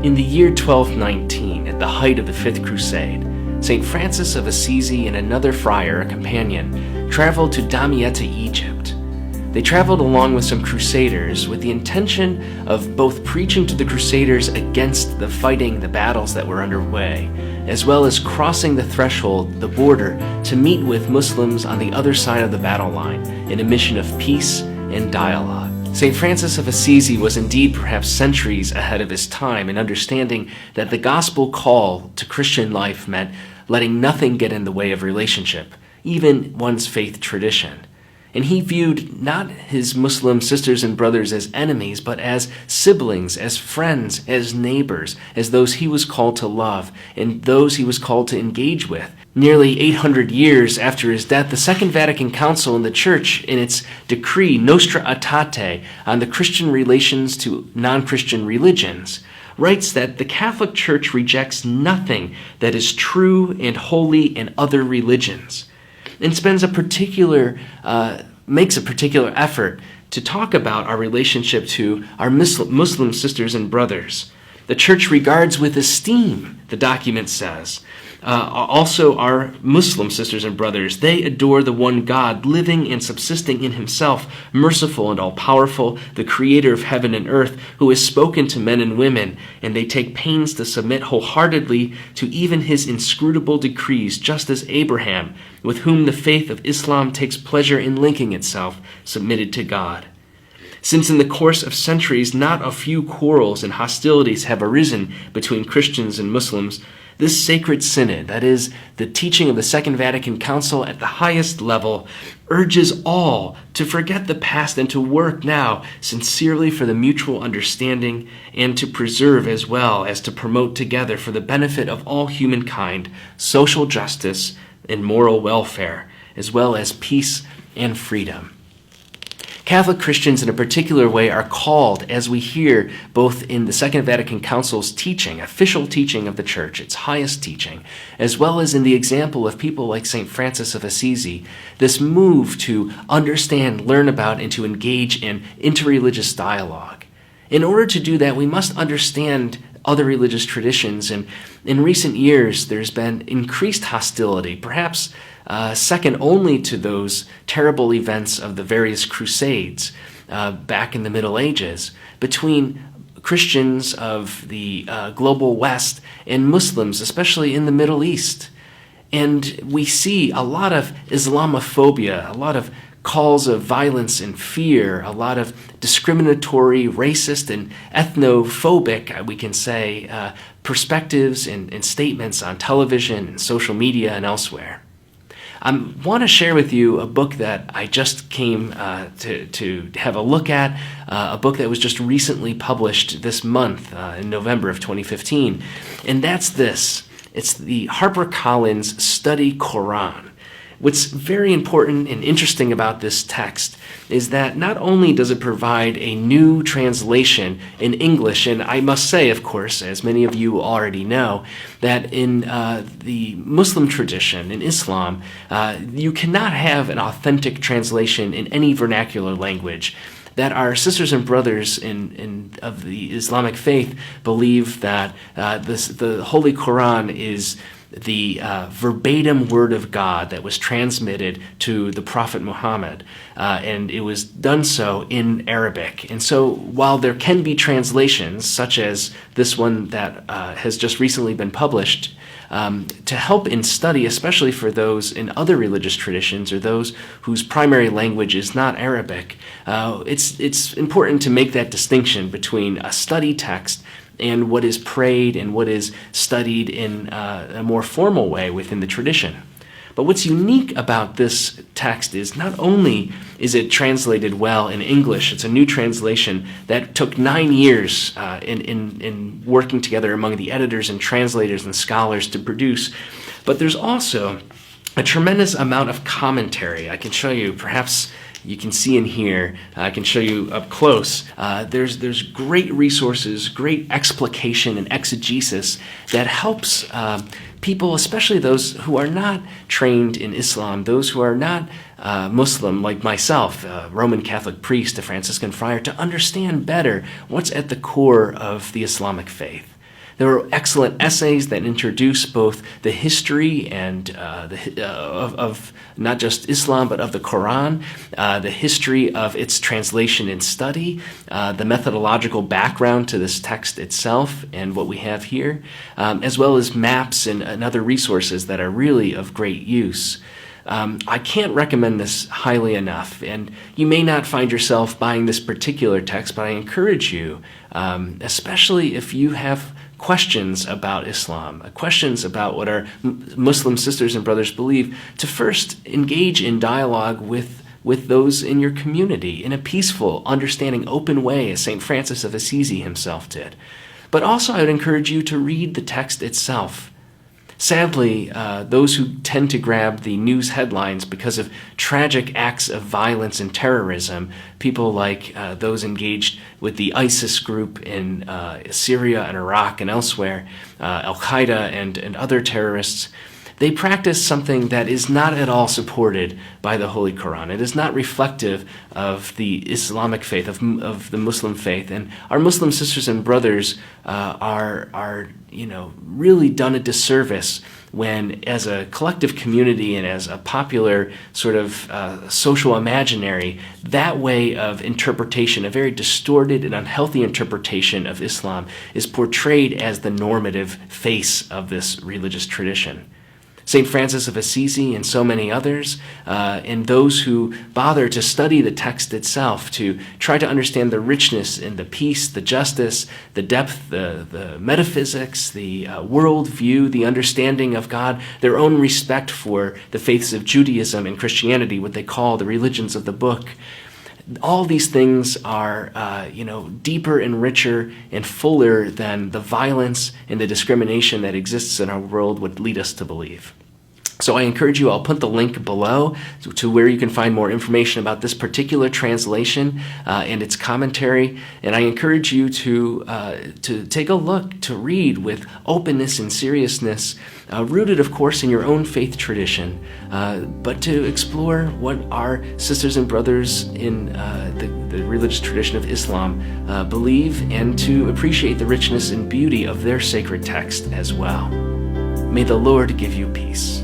In the year 1219, at the height of the Fifth Crusade, St. Francis of Assisi and another friar, a companion, traveled to Damietta, Egypt. They traveled along with some crusaders with the intention of both preaching to the crusaders against the battles that were underway, as well as crossing the threshold, the border, to meet with Muslims on the other side of the battle line in a mission of peace and dialogue. St. Francis of Assisi was indeed perhaps centuries ahead of his time in understanding that the gospel call to Christian life meant letting nothing get in the way of relationship, even one's faith tradition. And he viewed not his Muslim sisters and brothers as enemies, but as siblings, as friends, as neighbors, as those he was called to love and those he was called to engage with. Nearly 800 years after his death, the Second Vatican Council and the Church, in its decree Nostra Aetate on the Christian relations to non-Christian religions, writes that the Catholic Church rejects nothing that is true and holy in other religions, and makes a particular effort to talk about our relationship to our Muslim sisters and brothers. The Church regards with esteem, the document says, also our Muslim sisters and brothers. They adore the one God, living and subsisting in himself, merciful and all-powerful, the creator of heaven and earth, who has spoken to men and women, and they take pains to submit wholeheartedly to even his inscrutable decrees, just as Abraham, with whom the faith of Islam takes pleasure in linking itself, submitted to God. Since in the course of centuries not a few quarrels and hostilities have arisen between Christians and Muslims, this sacred synod, that is, the teaching of the Second Vatican Council at the highest level, urges all to forget the past and to work now sincerely for the mutual understanding and to preserve as well as to promote together for the benefit of all humankind social justice and moral welfare, as well as peace and freedom. Catholic Christians in a particular way are called, as we hear both in the Second Vatican Council's teaching, official teaching of the Church, its highest teaching, as well as in the example of people like St. Francis of Assisi, this move to understand, learn about, and to engage in interreligious dialogue. In order to do that, we must understand other religious traditions, and in recent years there's been increased hostility, perhaps second only to those terrible events of the various crusades back in the Middle Ages, between Christians of the global West and Muslims, especially in the Middle East. And we see a lot of Islamophobia, a lot of calls of violence and fear, a lot of discriminatory, racist, and ethnophobic, we can say, perspectives and statements on television and social media and elsewhere. I want to share with you a book that I just came to have a look at, a book that was just recently published this month in November of 2015, and that's this. It's the HarperCollins Study Quran. What's very important and interesting about this text is that not only does it provide a new translation in English, and I must say, of course, as many of you already know, that in the Muslim tradition, in Islam, you cannot have an authentic translation in any vernacular language. That our sisters and brothers of the Islamic faith believe that the Holy Quran is the verbatim word of God that was transmitted to the Prophet Muhammad, and it was done so in Arabic. And so while there can be translations, such as this one that has just recently been published, to help in study, especially for those in other religious traditions or those whose primary language is not Arabic, it's important to make that distinction between a study text and what is prayed and what is studied in a more formal way within the tradition. But what's unique about this text is not only is it translated well in English, it's a new translation that took 9 years in working together among the editors and translators and scholars to produce, but there's also a tremendous amount of commentary. I can show you, perhaps you can see in here, I can show you up close, there's great resources, great explication and exegesis that helps people, especially those who are not trained in Islam, those who are not Muslim like myself, a Roman Catholic priest, a Franciscan friar, to understand better what's at the core of the Islamic faith. There were excellent essays that introduce both the history and of not just Islam, but of the Quran, the history of its translation and study, the methodological background to this text itself and what we have here, as well as maps and other resources that are really of great use. I can't recommend this highly enough, and you may not find yourself buying this particular text, but I encourage you, especially if you have questions about Islam, questions about what our Muslim sisters and brothers believe, to first engage in dialogue with those in your community in a peaceful, understanding, open way, as St. Francis of Assisi himself did. But also I would encourage you to read the text itself. Sadly, those who tend to grab the news headlines because of tragic acts of violence and terrorism, people like those engaged with the ISIS group in Syria and Iraq and elsewhere, Al-Qaeda and other terrorists, they practice something that is not at all supported by the Holy Quran. It is not reflective of the Islamic faith, of the Muslim faith. And our Muslim sisters and brothers are really done a disservice when, as a collective community and as a popular sort of social imaginary, that way of interpretation, a very distorted and unhealthy interpretation of Islam, is portrayed as the normative face of this religious tradition. St. Francis of Assisi and so many others, and those who bother to study the text itself, to try to understand the richness and the peace, the justice, the depth, the metaphysics, the worldview, the understanding of God, their own respect for the faiths of Judaism and Christianity, what they call the religions of the book. All these things are, deeper and richer and fuller than the violence and the discrimination that exists in our world would lead us to believe. So I encourage you, I'll put the link below to where you can find more information about this particular translation and its commentary. And I encourage you to take a look, to read with openness and seriousness, rooted, of course, in your own faith tradition, but to explore what our sisters and brothers in the religious tradition of Islam believe, and to appreciate the richness and beauty of their sacred text as well. May the Lord give you peace.